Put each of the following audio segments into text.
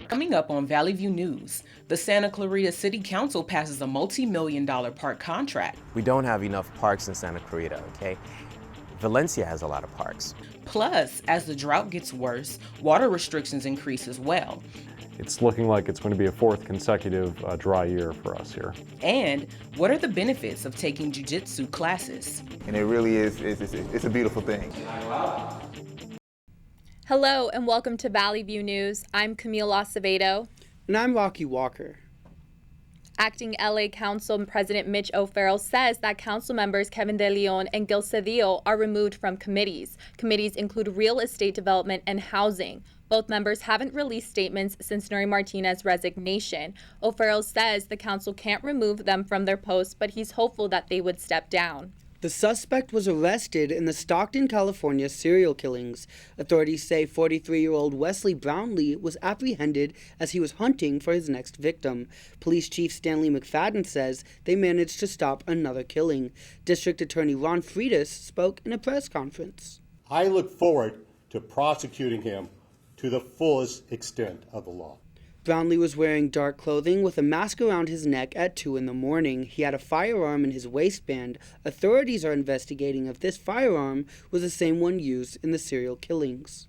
Coming up on Valley View News, the Santa Clarita City Council passes a multi-million-dollar park contract. We don't have enough parks in Santa Clarita, okay? Valencia has a lot of parks. Plus, as the drought gets worse, water restrictions increase as well. It's looking like it's going to be a fourth consecutive dry year for us here. And what are the benefits of taking jiu-jitsu classes? And it really is, it's a beautiful thing. Hello and welcome to Valley View News. I'm Camille Acevedo. And I'm Rocky Walker. Acting LA Council President Mitch O'Farrell says that council members Kevin De Leon and Gil Cedillo are removed from committees. Committees include real estate development and housing. Both members haven't released statements since Nuri Martinez's resignation. O'Farrell says the council can't remove them from their posts, but he's hopeful that they would step down. The suspect was arrested in the Stockton, California serial killings. Authorities say 43-year-old Wesley Brownlee was apprehended as he was hunting for his next victim. Police Chief Stanley McFadden says they managed to stop another killing. District Attorney Ron Freitas spoke in a press conference. I look forward to prosecuting him to the fullest extent of the law. Brownlee was wearing dark clothing with a mask around his neck at 2 a.m. He had a firearm in his waistband. Authorities are investigating if this firearm was the same one used in the serial killings.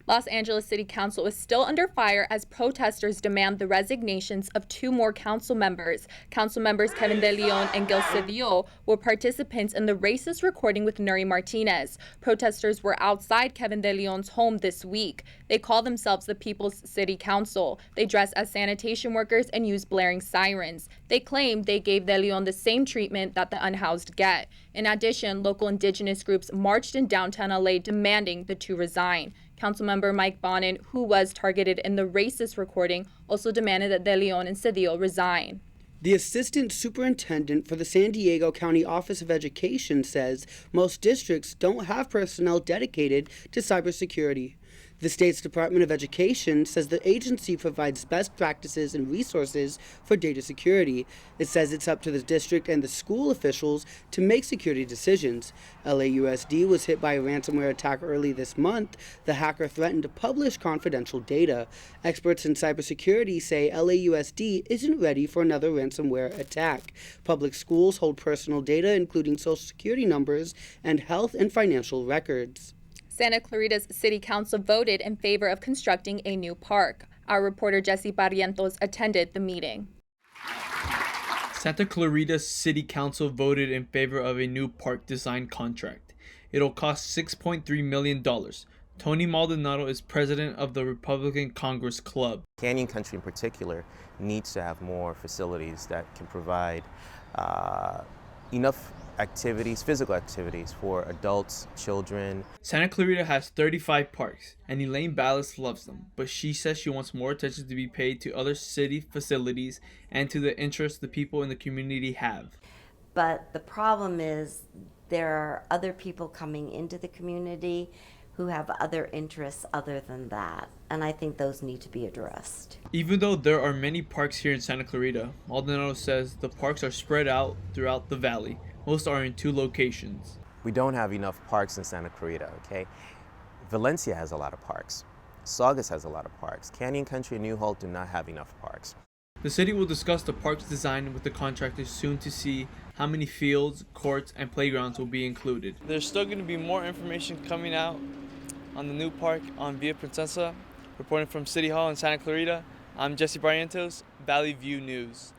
Los Angeles City Council is still under fire as protesters demand the resignations of 2 more council members. Council members Kevin De Leon and Gil Cedillo were participants in the racist recording with Nuri Martinez. Protesters were outside Kevin De Leon's home this week. They call themselves the People's City Council. They dress as sanitation workers and use blaring sirens. They claim they gave De Leon the same treatment that the unhoused get. In addition, local indigenous groups marched in downtown LA demanding the 2 resign. Councilmember Mike Bonin, who was targeted in the racist recording, also demanded that De Leon and Cedillo resign. The assistant superintendent for the San Diego County Office of Education says most districts don't have personnel dedicated to cybersecurity. The state's Department of Education says the agency provides best practices and resources for data security. It says it's up to the district and the school officials to make security decisions. LAUSD was hit by a ransomware attack early this month. The hacker threatened to publish confidential data. Experts in cybersecurity say LAUSD isn't ready for another ransomware attack. Public schools hold personal data, including social security numbers and health and financial records. Santa Clarita's City Council voted in favor of constructing a new park. Our reporter Jesse Barrientos attended the meeting. Santa Clarita's City Council voted in favor of a new park design contract. It'll cost $6.3 million. Tony Maldonado is president of the Republican Congress Club. Canyon Country in particular needs to have more facilities that can provide enough activities, physical activities for adults, children. Santa Clarita has 35 parks, and Elaine Ballas loves them, but she says she wants more attention to be paid to other city facilities and to the interests the people in the community have. But the problem is there are other people coming into the community who have other interests other than that, and I think those need to be addressed. Even though there are many parks here in Santa Clarita, Maldonado says the parks are spread out throughout the valley. Most are in 2 locations. We don't have enough parks in Santa Clarita, okay? Valencia has a lot of parks. Saugus has a lot of parks. Canyon Country and New Holt do not have enough parks. The city will discuss the park's design with the contractors soon to see how many fields, courts, and playgrounds will be included. There's still going to be more information coming out on the new park on Via Princesa. Reporting from City Hall in Santa Clarita, I'm Jesse Barrientos, Valley View News.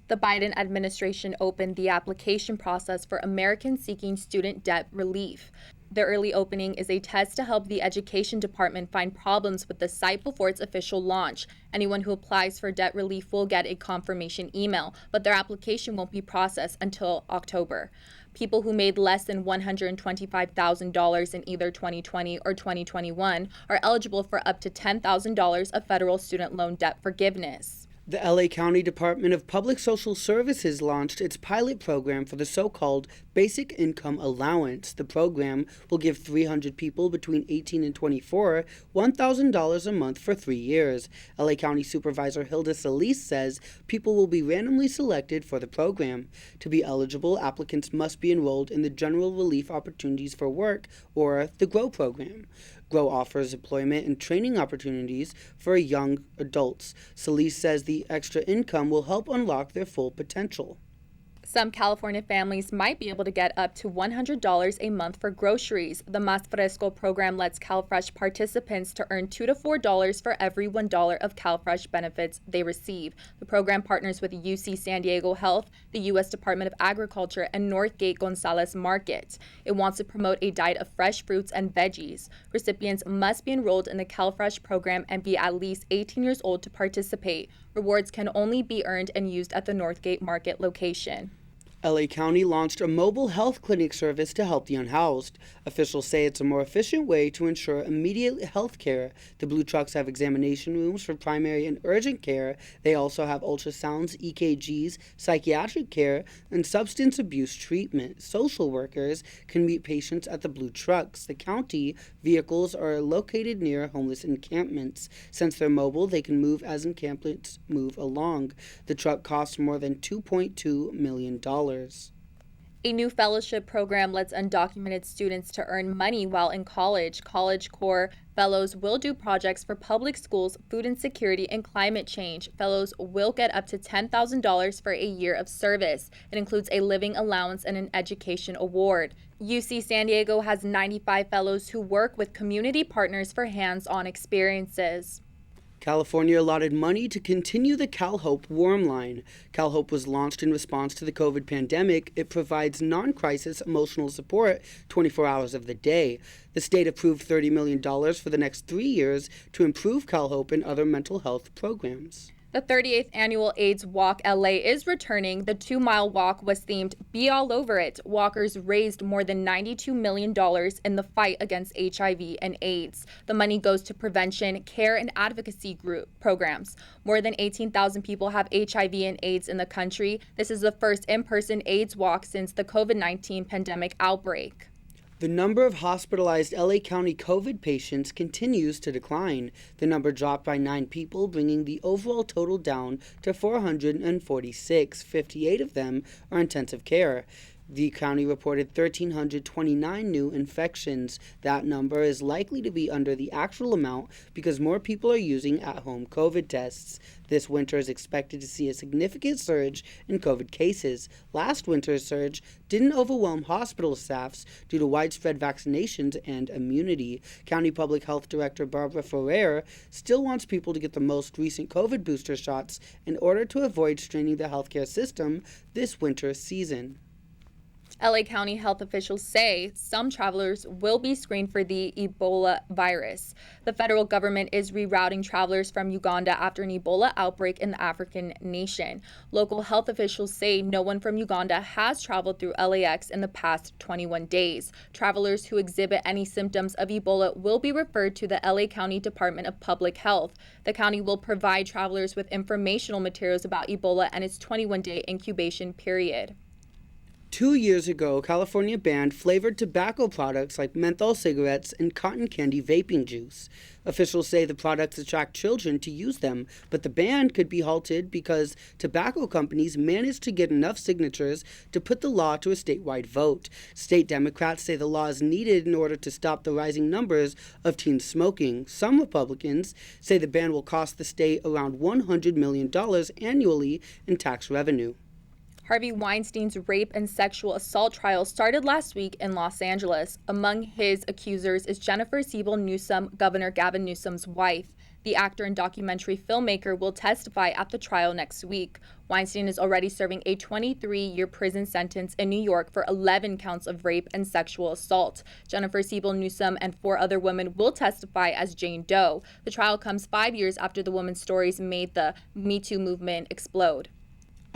The Biden administration opened the application process for Americans seeking student debt relief. The early opening is a test to help the Education Department find problems with the site before its official launch. Anyone who applies for debt relief will get a confirmation email, but their application won't be processed until October. People who made less than $125,000 in either 2020 or 2021 are eligible for up to $10,000 of federal student loan debt forgiveness. The LA County Department of Public Social Services launched its pilot program for the so-called Basic Income Allowance. The program will give 300 people between 18 and 24 $1,000 a month for 3 years. LA County Supervisor Hilda Solis says people will be randomly selected for the program. To be eligible, applicants must be enrolled in the General Relief Opportunities for Work, or the GROW program. GROW offers employment and training opportunities for young adults. Solis says the extra income will help unlock their full potential. Some California families might be able to get up to $100 a month for groceries. The Más Fresco program lets CalFresh participants to earn $2 to $4 for every $1 of CalFresh benefits they receive. The program partners with UC San Diego Health, the U.S. Department of Agriculture, and Northgate Gonzalez Market. It wants to promote a diet of fresh fruits and veggies. Recipients must be enrolled in the CalFresh program and be at least 18 years old to participate. Rewards can only be earned and used at the Northgate Market location. LA County launched a mobile health clinic service to help the unhoused. Officials say it's a more efficient way to ensure immediate health care. The blue trucks have examination rooms for primary and urgent care. They also have ultrasounds, EKGs, psychiatric care, and substance abuse treatment. Social workers can meet patients at the blue trucks. The county vehicles are located near homeless encampments. Since they're mobile, they can move as encampments move along. The truck costs more than $2.2 million. A new fellowship program lets undocumented students to earn money while in college. College Corps fellows will do projects for public schools, food insecurity, and climate change. Fellows will get up to $10,000 for a year of service. It includes a living allowance and an education award. UC San Diego has 95 fellows who work with community partners for hands-on experiences. California allotted money to continue the CalHope Warm Line. CalHope was launched in response to the COVID pandemic. It provides non-crisis emotional support 24 hours of the day. The state approved $30 million for the next 3 years to improve CalHope and other mental health programs. The 38th annual AIDS Walk LA is returning. The 2-mile walk was themed Be All Over It. Walkers raised more than $92 million in the fight against HIV and AIDS. The money goes to prevention, care, and advocacy group programs. More than 18,000 people have HIV and AIDS in the country. This is the first in-person AIDS walk since the COVID-19 pandemic outbreak. The number of hospitalized LA County COVID patients continues to decline. The number dropped by 9 people, bringing the overall total down to 446. 58 of them are intensive care. The county reported 1,329 new infections. That number is likely to be under the actual amount because more people are using at-home COVID tests. This winter is expected to see a significant surge in COVID cases. Last winter's surge didn't overwhelm hospital staffs due to widespread vaccinations and immunity. County Public Health Director Barbara Ferrer still wants people to get the most recent COVID booster shots in order to avoid straining the healthcare system this winter season. LA County health officials say some travelers will be screened for the Ebola virus. The federal government is rerouting travelers from Uganda after an Ebola outbreak in the African nation. Local health officials say no one from Uganda has traveled through LAX in the past 21 days. Travelers who exhibit any symptoms of Ebola will be referred to the LA County Department of Public Health. The county will provide travelers with informational materials about Ebola and its 21-day incubation period. 2 years ago, California banned flavored tobacco products like menthol cigarettes and cotton candy vaping juice. Officials say the products attract children to use them, but the ban could be halted because tobacco companies managed to get enough signatures to put the law to a statewide vote. State Democrats say the law is needed in order to stop the rising numbers of teens smoking. Some Republicans say the ban will cost the state around $100 million annually in tax revenue. Harvey Weinstein's rape and sexual assault trial started last week in Los Angeles. Among his accusers is Jennifer Siebel Newsom, Governor Gavin Newsom's wife. The actor and documentary filmmaker will testify at the trial next week. Weinstein is already serving a 23-year prison sentence in New York for 11 counts of rape and sexual assault. Jennifer Siebel Newsom and 4 other women will testify as Jane Doe. The trial comes 5 years after the women's stories made the Me Too movement explode.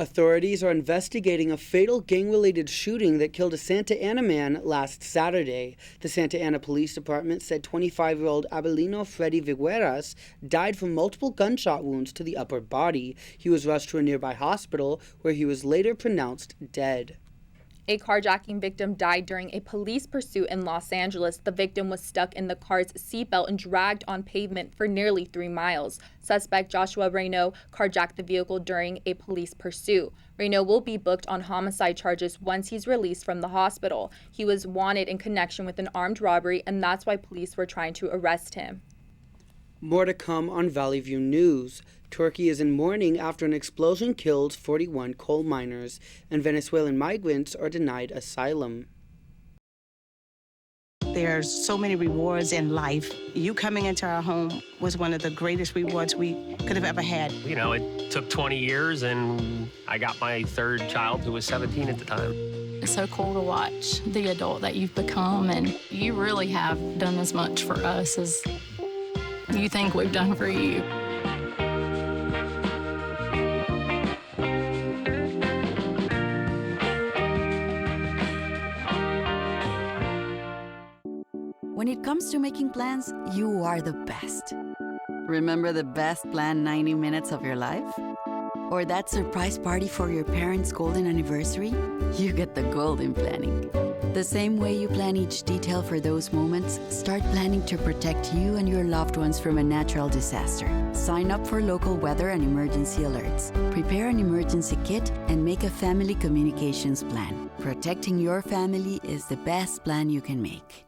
Authorities are investigating a fatal gang-related shooting that killed a Santa Ana man last Saturday. The Santa Ana Police Department said 25-year-old Abelino Freddy Vigueras died from multiple gunshot wounds to the upper body. He was rushed to a nearby hospital where he was later pronounced dead. A carjacking victim died during a police pursuit in Los Angeles. The victim was stuck in the car's seatbelt and dragged on pavement for nearly 3 miles. Suspect Joshua Reyes carjacked the vehicle during a police pursuit. Reyes will be booked on homicide charges once he's released from the hospital. He was wanted in connection with an armed robbery, and that's why police were trying to arrest him. More to come on Valley View News. Turkey is in mourning after an explosion killed 41 coal miners, and Venezuelan migrants are denied asylum. There's so many rewards in life. You coming into our home was one of the greatest rewards we could have ever had. You know, it took 20 years, and I got my third child, who was 17 at the time. It's so cool to watch the adult that you've become, and you really have done as much for us as you think we've done for you. When it comes to making plans, you are the best. Remember the best planned 90 minutes of your life? Or that surprise party for your parents' golden anniversary? You get the golden planning. The same way you plan each detail for those moments, start planning to protect you and your loved ones from a natural disaster. Sign up for local weather and emergency alerts. Prepare an emergency kit and make a family communications plan. Protecting your family is the best plan you can make.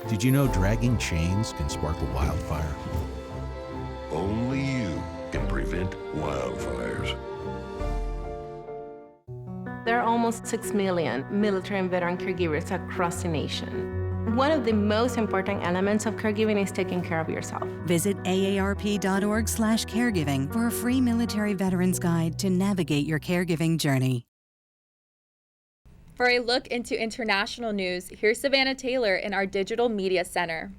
Did you know dragging chains can spark a wildfire? Only you can prevent wildfires. There are almost 6 million military and veteran caregivers across the nation. One of the most important elements of caregiving is taking care of yourself. Visit aarp.org/caregiving for a free military veterans guide to navigate your caregiving journey. For a look into international news, here's Savanah Taylor in our Digital Media Center.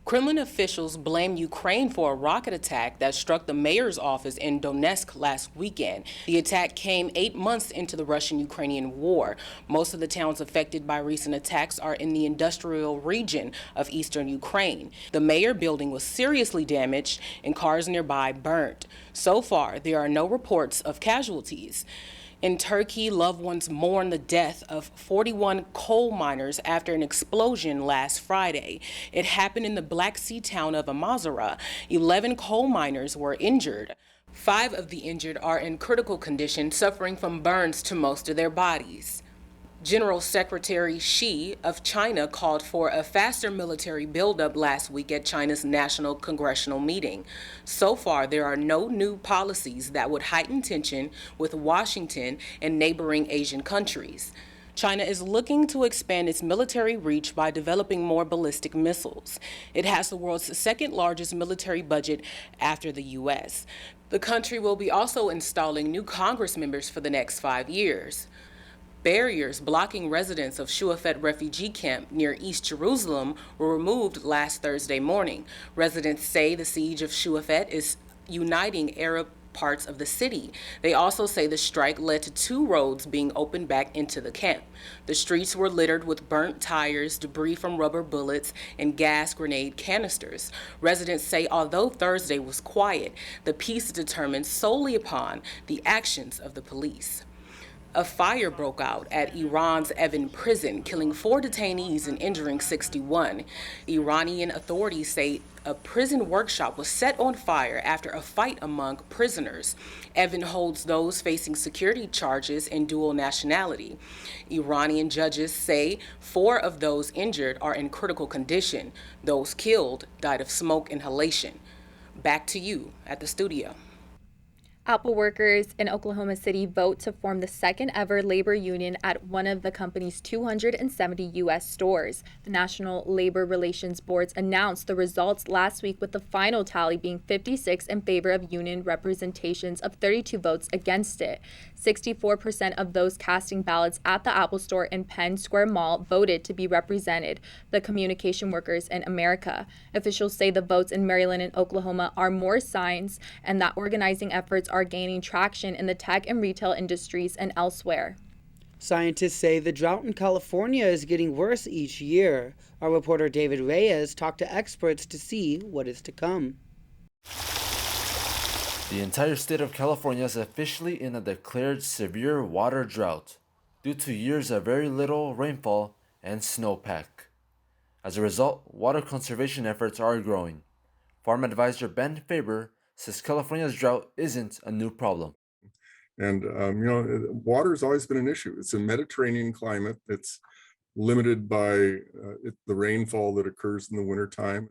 Kremlin officials blame Ukraine for a rocket attack that struck the mayor's office in Donetsk last weekend. The attack came 8 months into the Russian-Ukrainian war. Most of the towns affected by recent attacks are in the industrial region of eastern Ukraine. The mayor building was seriously damaged and cars nearby burnt. So far, there are no reports of casualties. In Turkey, loved ones mourn the death of 41 coal miners after an explosion last Friday. It happened in the Black Sea town of Amazara. 11 coal miners were injured. 5 of the injured are in critical condition, suffering from burns to most of their bodies. General Secretary Xi of China called for a faster military buildup last week at China's National Congressional meeting. So far, there are no new policies that would heighten tension with Washington and neighboring Asian countries. China is looking to expand its military reach by developing more ballistic missiles. It has the world's second largest military budget after the U.S. The country will be also installing new Congress members for the next 5 years. Barriers blocking residents of Shuafet refugee camp near East Jerusalem were removed last Thursday morning. Residents say the siege of Shuafet is uniting Arab parts of the city. They also say the strike led to 2 roads being opened back into the camp. The streets were littered with burnt tires, debris from rubber bullets, and gas grenade canisters. Residents say although Thursday was quiet, the peace is determined solely upon the actions of the police. A fire broke out at Iran's Evin prison, killing 4 detainees and injuring 61. Iranian authorities say a prison workshop was set on fire after a fight among prisoners. Evin holds those facing security charges and dual nationality. Iranian judges say 4 of those injured are in critical condition. Those killed died of smoke inhalation. Back to you at the studio. Apple workers in Oklahoma City vote to form the second ever labor union at one of the company's 270 U.S. stores. The National Labor Relations Boards announced the results last week, with the final tally being 56 in favor of union representations of 32 votes against it. 64% of those casting ballots at the Apple store in Penn Square Mall voted to be represented the communication workers in America. Officials say the votes in Maryland and Oklahoma are more signs and that organizing efforts are gaining traction in the tech and retail industries and elsewhere. Scientists say the drought in California is getting worse each year. Our reporter David Reyes talked to experts to see what is to come. The entire state of California is officially in a declared severe water drought due to years of very little rainfall and snowpack. As a result, water conservation efforts are growing. Farm advisor Ben Faber says California's drought isn't a new problem. And, water has always been an issue. It's a Mediterranean climate that's limited by the rainfall that occurs in the wintertime.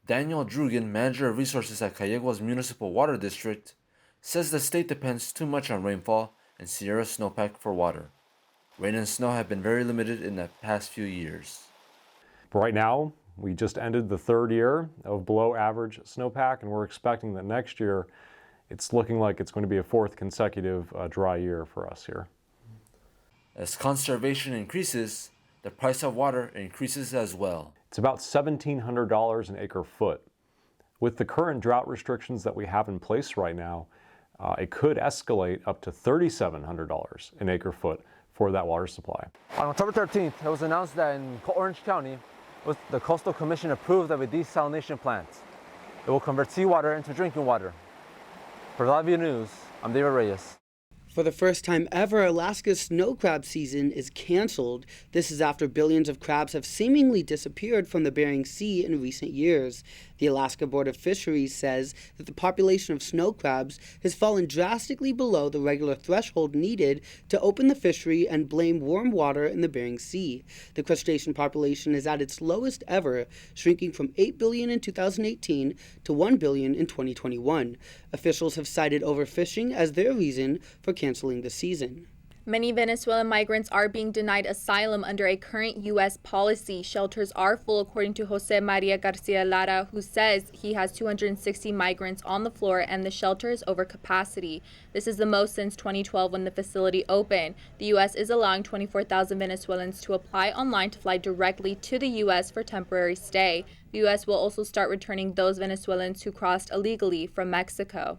Daniel Drugan, manager of resources at Callegua's Municipal Water District, says the state depends too much on rainfall and Sierra snowpack for water. Rain and snow have been very limited in the past few years. Right now, we just ended the third year of below average snowpack, and we're expecting that next year it's looking like it's going to be a fourth consecutive dry year for us here. As conservation increases, the price of water increases as well. It's about $1,700 an acre foot. With the current drought restrictions that we have in place right now, it could escalate up to $3,700 an acre foot for that water supply. On October 13th, it was announced that in Orange County, the Coastal Commission approved of a desalination plant. It will convert seawater into drinking water. For LiveView News, I'm David Reyes. For the first time ever, Alaska's snow crab season is canceled. This is after billions of crabs have seemingly disappeared from the Bering Sea in recent years. The Alaska Board of Fisheries says that the population of snow crabs has fallen drastically below the regular threshold needed to open the fishery and blame warm water in the Bering Sea. The crustacean population is at its lowest ever, shrinking from 8 billion in 2018 to 1 billion in 2021. Officials have cited overfishing as their reason for canceling the season. Many Venezuelan migrants are being denied asylum under a current U.S. policy. Shelters are full, according to Jose Maria Garcia Lara, who says he has 260 migrants on the floor and the shelter is over capacity. This is the most since 2012 when the facility opened. The U.S. is allowing 24,000 Venezuelans to apply online to fly directly to the U.S. for temporary stay. The U.S. will also start returning those Venezuelans who crossed illegally from Mexico.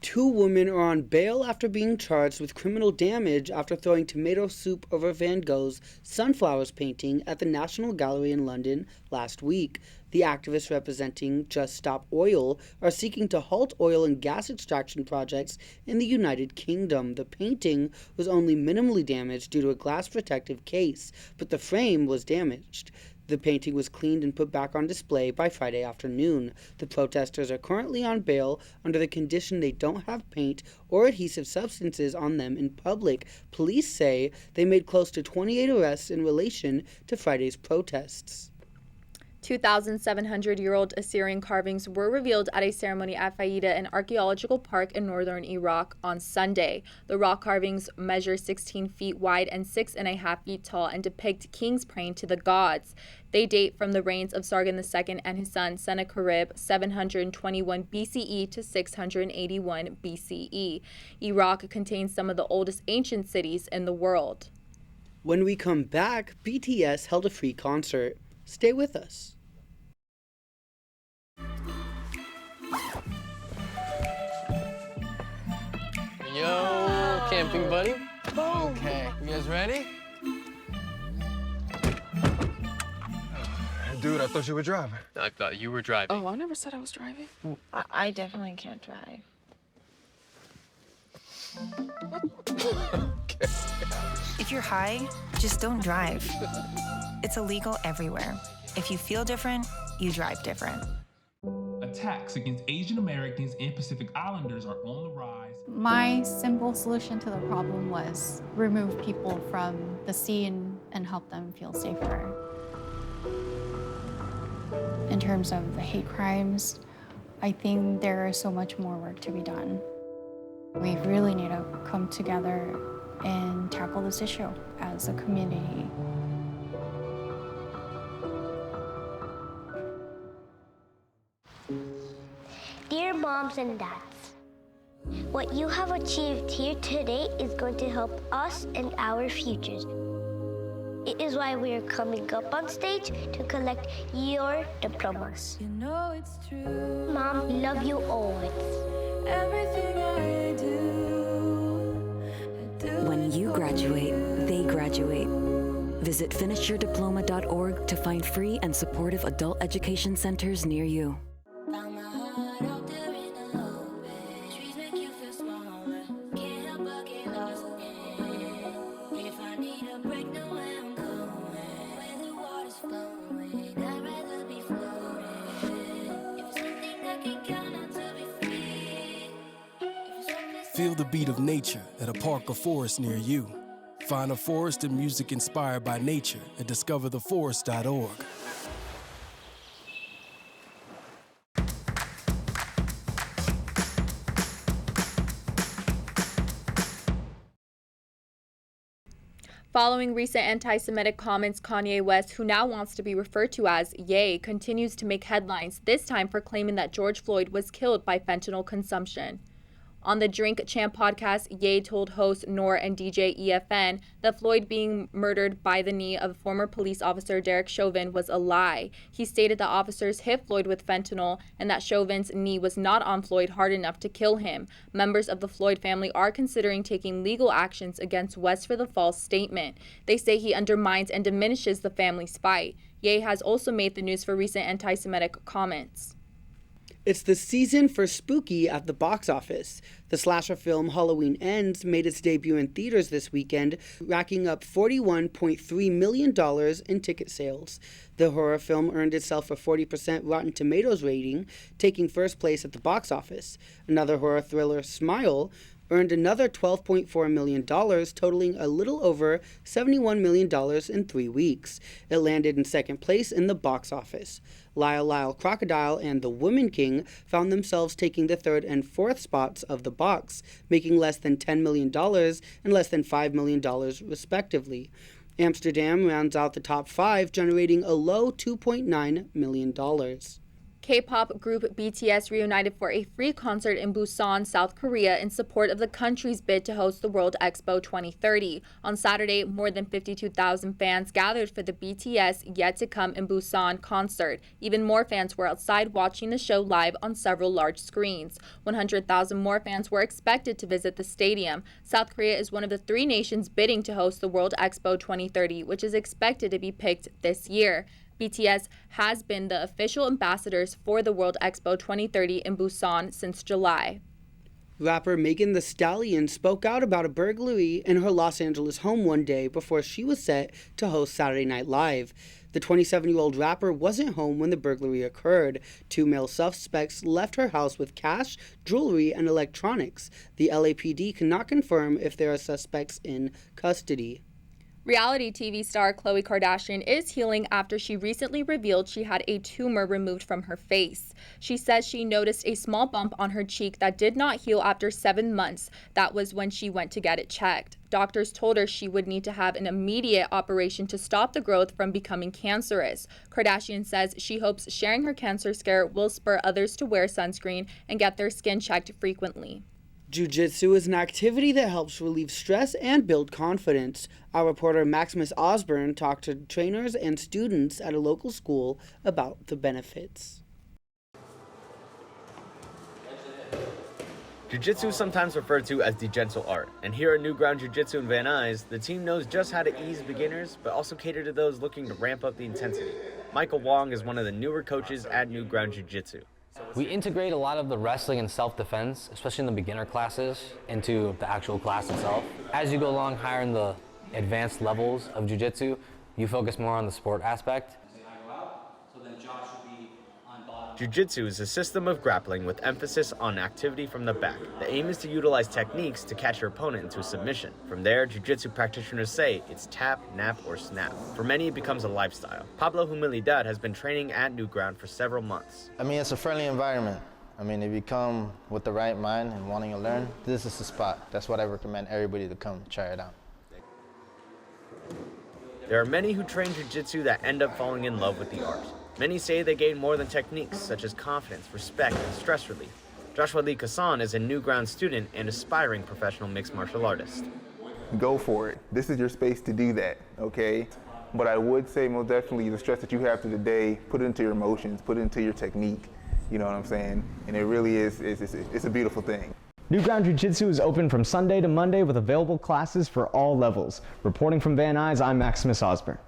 2 women are on bail after being charged with criminal damage after throwing tomato soup over Van Gogh's Sunflowers painting at the National Gallery in London last week. The activists representing Just Stop Oil are seeking to halt oil and gas extraction projects in the United Kingdom. The painting was only minimally damaged due to a glass protective case, but the frame was damaged. The painting was cleaned and put back on display by Friday afternoon. The protesters are currently on bail under the condition they don't have paint or adhesive substances on them in public. Police say they made close to 28 arrests in relation to Friday's protests. 2,700-year-old Assyrian carvings were revealed at a ceremony at Faida, an archaeological park in northern Iraq, on Sunday. The rock carvings measure 16 feet wide and 6.5 feet tall and depict kings praying to the gods. They date from the reigns of Sargon II and his son Sennacherib, 721 BCE to 681 BCE. Iraq contains some of the oldest ancient cities in the world. When we come back, BTS held a free concert. Stay with us. Yo, camping buddy. Okay, you guys ready? Dude, I thought you were driving. I thought you were driving. Oh, I never said I was driving. I definitely can't drive. Okay. If you're high, just don't drive. It's illegal everywhere. If you feel different, you drive different. Attacks against Asian Americans and Pacific Islanders are on the rise. My simple solution to the problem was remove people from the scene and help them feel safer. In terms of the hate crimes, I think there is so much more work to be done. We really need to come together and tackle this issue as a community. Dear moms and dads, what you have achieved here today is going to help us and our futures. It is why we are coming up on stage to collect your diplomas. You know it's true. Mom, love you always. When you graduate, they graduate. Visit finishyourdiploma.org to find free and supportive adult education centers near you. Feel the beat of nature at a park or forest near you. Find a forest and music inspired by nature at discovertheforest.org. Following recent anti-Semitic comments, Kanye West, who now wants to be referred to as Ye, continues to make headlines, this time for claiming that George Floyd was killed by fentanyl consumption. On the Drink Champ podcast, Ye told host Noor and DJ EFN that Floyd being murdered by the knee of former police officer Derek Chauvin was a lie. He stated that officers hit Floyd with fentanyl and that Chauvin's knee was not on Floyd hard enough to kill him. Members of the Floyd family are considering taking legal actions against West for the false statement. They say he undermines and diminishes the family's fight. Ye has also made the news for recent anti-Semitic comments. It's the season for spooky at the box office. The slasher film Halloween Ends made its debut in theaters this weekend, racking up $41.3 million in ticket sales. The horror film earned itself a 40% Rotten Tomatoes rating, taking first place at the box office. Another horror thriller, Smile, earned another $12.4 million, totaling a little over $71 million in 3 weeks. It landed in second place in the box office. Lyle Lyle Crocodile and The Woman King found themselves taking the third and fourth spots of the box, making less than $10 million and less than $5 million respectively. Amsterdam rounds out the top 5, generating a low $2.9 million. K-pop group BTS reunited for a free concert in Busan, South Korea in support of the country's bid to host the World Expo 2030. On Saturday, more than 52,000 fans gathered for the BTS Yet to Come in Busan concert. Even more fans were outside watching the show live on several large screens. 100,000 more fans were expected to visit the stadium. South Korea is one of the 3 nations bidding to host the World Expo 2030, which is expected to be picked this year. BTS has been the official ambassadors for the World Expo 2030 in Busan since July. Rapper Megan Thee Stallion spoke out about a burglary in her Los Angeles home one day before she was set to host Saturday Night Live. The 27-year-old rapper wasn't home when the burglary occurred. 2 male suspects left her house with cash, jewelry, and electronics. The LAPD cannot confirm if there are suspects in custody. Reality TV star Khloe Kardashian is healing after she recently revealed she had a tumor removed from her face. She says she noticed a small bump on her cheek that did not heal after 7 months. That was when she went to get it checked. Doctors told her she would need to have an immediate operation to stop the growth from becoming cancerous. Kardashian says she hopes sharing her cancer scare will spur others to wear sunscreen and get their skin checked frequently. Jiu-jitsu is an activity that helps relieve stress and build confidence. Our reporter Maximus Osborne talked to trainers and students at a local school about the benefits. Jiu-jitsu is sometimes referred to as the gentle art, and here at New Ground Jiu-Jitsu in Van Nuys, the team knows just how to ease beginners, but also cater to those looking to ramp up the intensity. Michael Wong is one of the newer coaches at New Ground Jiu-Jitsu. We integrate a lot of the wrestling and self-defense, especially in the beginner classes, into the actual class itself. As you go along higher in the advanced levels of jiu-jitsu, you focus more on the sport aspect. Jiu-jitsu is a system of grappling with emphasis on activity from the back. The aim is to utilize techniques to catch your opponent into a submission. From there, jiu-jitsu practitioners say it's tap, nap, or snap. For many, it becomes a lifestyle. Pablo Humilidad has been training at New Ground for several months. I mean, it's a friendly environment. I mean, if you come with the right mind and wanting to learn, this is the spot. That's what I recommend everybody to come try it out. There are many who train jiu-jitsu that end up falling in love with the art. Many say they gain more than techniques such as confidence, respect, and stress relief. Joshua Lee Kassan is a New Ground student and aspiring professional mixed martial artist. Go for it. This is your space to do that, okay? But I would say most definitely the stress that you have through the day, put it into your emotions, put it into your technique, You know what I'm saying? And it really is, it's a beautiful thing. New Ground Jiu-Jitsu is open from Sunday to Monday with available classes for all levels. Reporting from Van Nuys, I'm Maximus Osborne.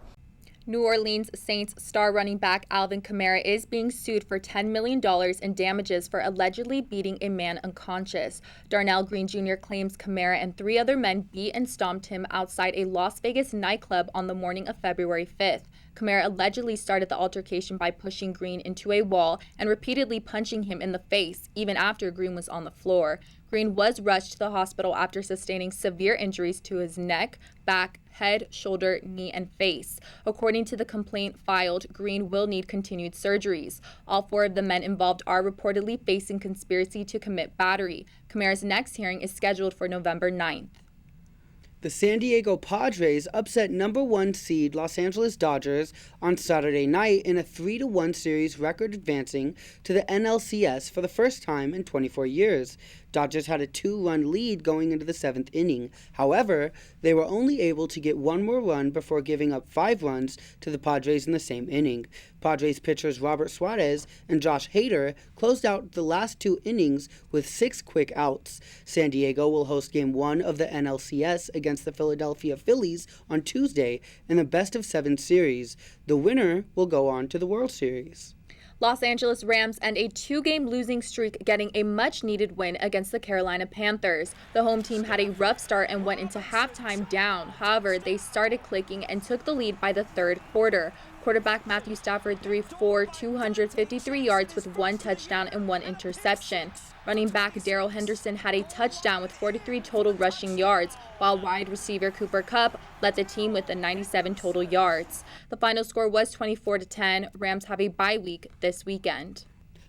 New Orleans Saints star running back Alvin Kamara is being sued for $10 million in damages for allegedly beating a man unconscious. Darnell Green Jr. claims Kamara and 3 other men beat and stomped him outside a Las Vegas nightclub on the morning of February 5th. Kamara allegedly started the altercation by pushing Green into a wall and repeatedly punching him in the face, even after Green was on the floor. Green was rushed to the hospital after sustaining severe injuries to his neck, back, head, shoulder, knee, and face. According to the complaint filed, Green will need continued surgeries. All 4 of the men involved are reportedly facing conspiracy to commit battery. Kamara's next hearing is scheduled for November 9th. The San Diego Padres upset number 1 seed Los Angeles Dodgers on Saturday night in a 3-1 series record, advancing to the NLCS for the first time in 24 years. Dodgers had a 2-run lead going into the 7th inning. However, they were only able to get 1 more run before giving up 5 runs to the Padres in the same inning. Padres pitchers Robert Suarez and Josh Hader closed out the last 2 innings with 6 quick outs. San Diego will host Game 1 of the NLCS against the Philadelphia Phillies on Tuesday in the best-of-7 series. The winner will go on to the World Series. Los Angeles Rams end a 2-game losing streak, getting a much-needed win against the Carolina Panthers. The home team had a rough start and went into halftime down. However, they started clicking and took the lead by the 3rd quarter. Quarterback Matthew Stafford threw for 253 yards with 1 touchdown and 1 interception. Running back Darrell Henderson had a touchdown with 43 total rushing yards, while wide receiver Cooper Kupp led the team with 97 total yards. The final score was 24-10. Rams have a bye week this weekend.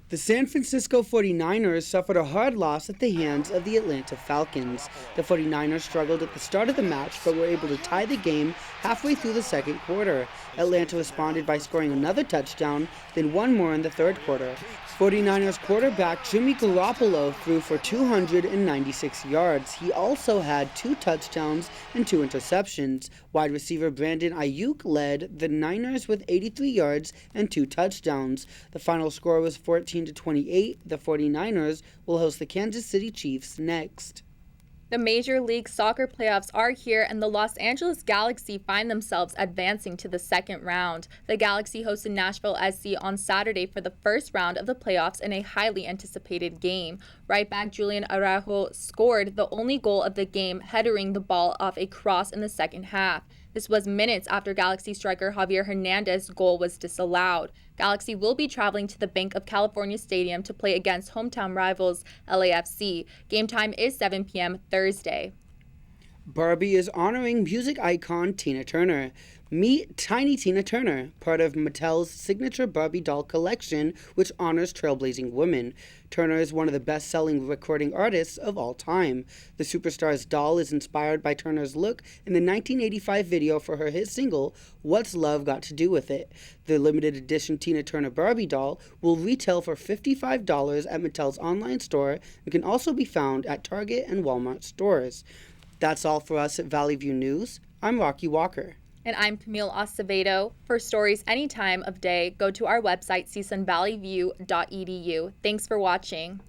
The San Francisco 49ers suffered a hard loss at the hands of the Atlanta Falcons. The 49ers struggled at the start of the match but were able to tie the game halfway through the 2nd quarter. Atlanta responded by scoring another touchdown, then 1 more in the 3rd quarter. 49ers quarterback Jimmy Garoppolo threw for 296 yards. He also had 2 touchdowns and 2 interceptions. Wide receiver Brandon Ayuk led the Niners with 83 yards and 2 touchdowns. The final score was 14-28. The 49ers will host the Kansas City Chiefs next. The Major League Soccer playoffs are here, and the Los Angeles Galaxy find themselves advancing to the 2nd round. The Galaxy hosted Nashville SC on Saturday for the first round of the playoffs in a highly anticipated game. Right back Julian Araujo scored the only goal of the game, headering the ball off a cross in the 2nd half. This was minutes after Galaxy striker Javier Hernandez's goal was disallowed. Galaxy will be traveling to the Bank of California Stadium to play against hometown rivals LAFC. Game time is 7 p.m. Thursday. Barbie is honoring music icon Tina Turner. Meet Tiny Tina Turner, part of Mattel's signature Barbie doll collection, which honors trailblazing women. Turner is one of the best-selling recording artists of all time. The superstar's doll is inspired by Turner's look in the 1985 video for her hit single, What's Love Got to Do With It? The limited edition Tina Turner Barbie doll will retail for $55 at Mattel's online store and can also be found at Target and Walmart stores. That's all for us at Valley View News. I'm Rocky Walker. And I'm Camille Acevedo. For stories any time of day, go to our website, csunvalleyview.edu. Thanks for watching.